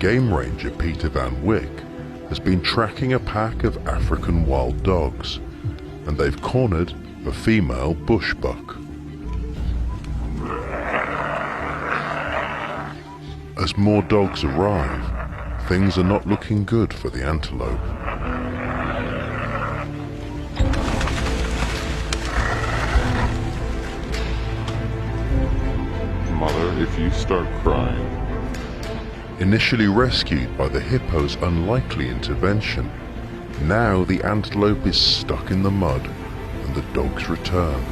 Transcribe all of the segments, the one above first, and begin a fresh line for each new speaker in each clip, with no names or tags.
game ranger Peter Van Wyck has been tracking a pack of African wild dogs, and they've cornered a female bushbuck. As more dogs arrive, things are not looking good for the antelope.
Mother, if you start crying.
Initially rescued by the hippo's unlikely intervention, now the antelope is stuck in the mud and the dogs return.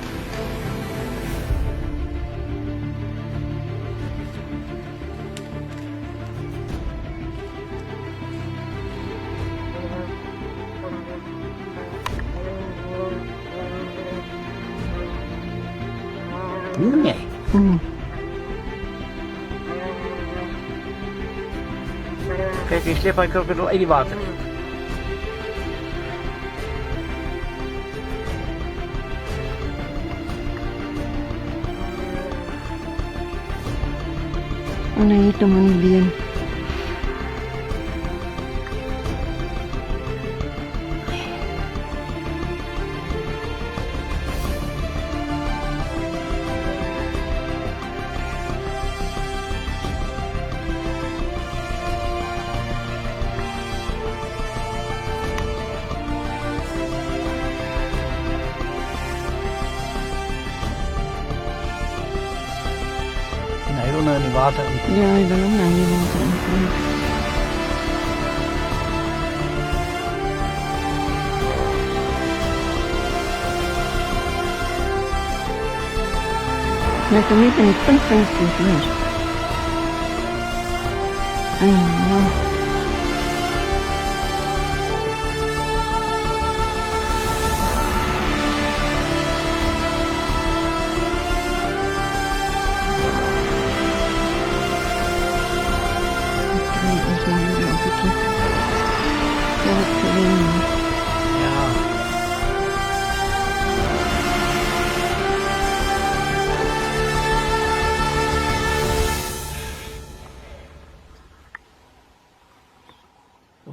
Kijk, die slip ik ook nog in die water.
Ano ito manibiyan?
Mayroon na ni water.
Ja, iba lang na yung water. Nakamitan ni Pantang Kultur. Ano?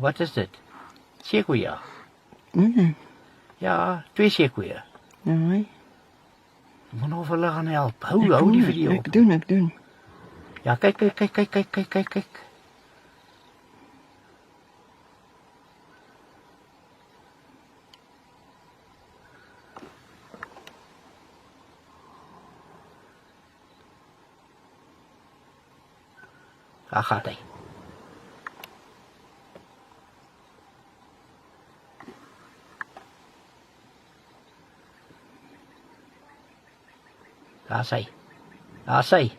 Wat is dit? Sequoia. Ja, 2 sequoia.
Nee.
Moet nog wel gaan helpen. Hou die video op.
Ik doen.
Ja, kijk. Daar gaat hij. Daar is hij.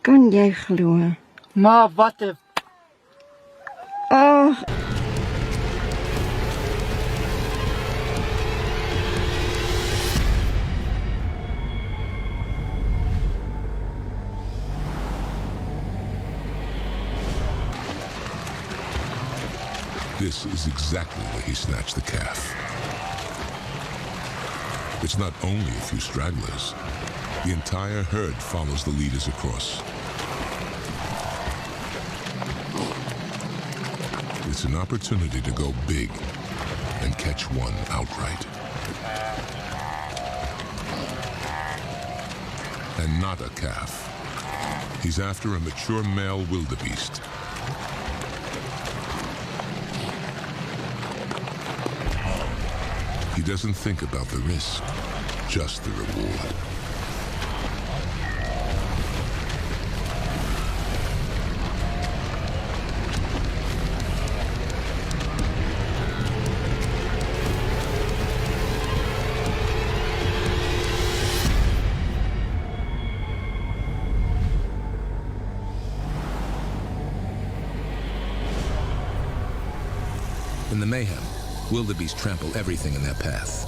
Kan jij geloven?
Maar wat de...
Oh.
This is exactly where he snatched the calf. It's not only a few stragglers. The entire herd follows the leaders across. It's an opportunity to go big and catch one outright. And not a calf. He's after a mature male wildebeest. He doesn't think about the risk, just the reward.
In the mayhem, wildebeest trample everything in their path.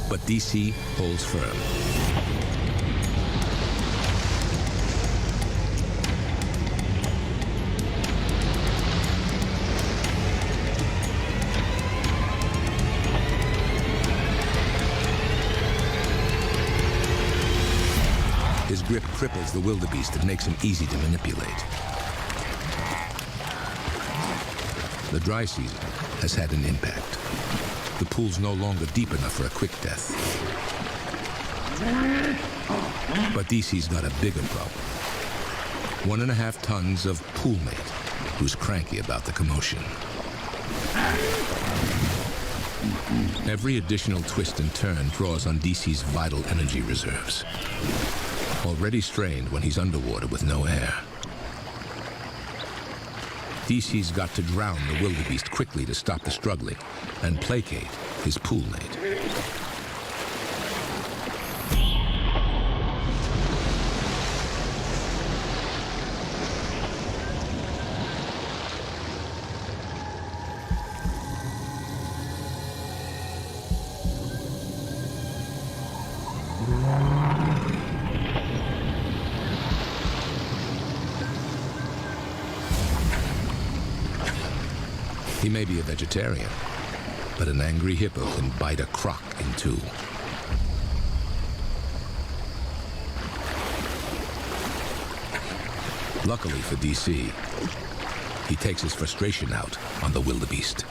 But DC holds firm. His grip cripples the wildebeest and makes him easy to manipulate. The dry season has had an impact. The pool's no longer deep enough for a quick death. But DC's got a bigger problem. 1.5 tons of poolmate who's cranky about the commotion. Every additional twist and turn draws on DC's vital energy reserves. Already strained when he's underwater with no air. DC's got to drown the wildebeest quickly to stop the struggling and placate his poolmate. He may be a vegetarian, but an angry hippo can bite a croc in two. Luckily for DC, he takes his frustration out on the wildebeest.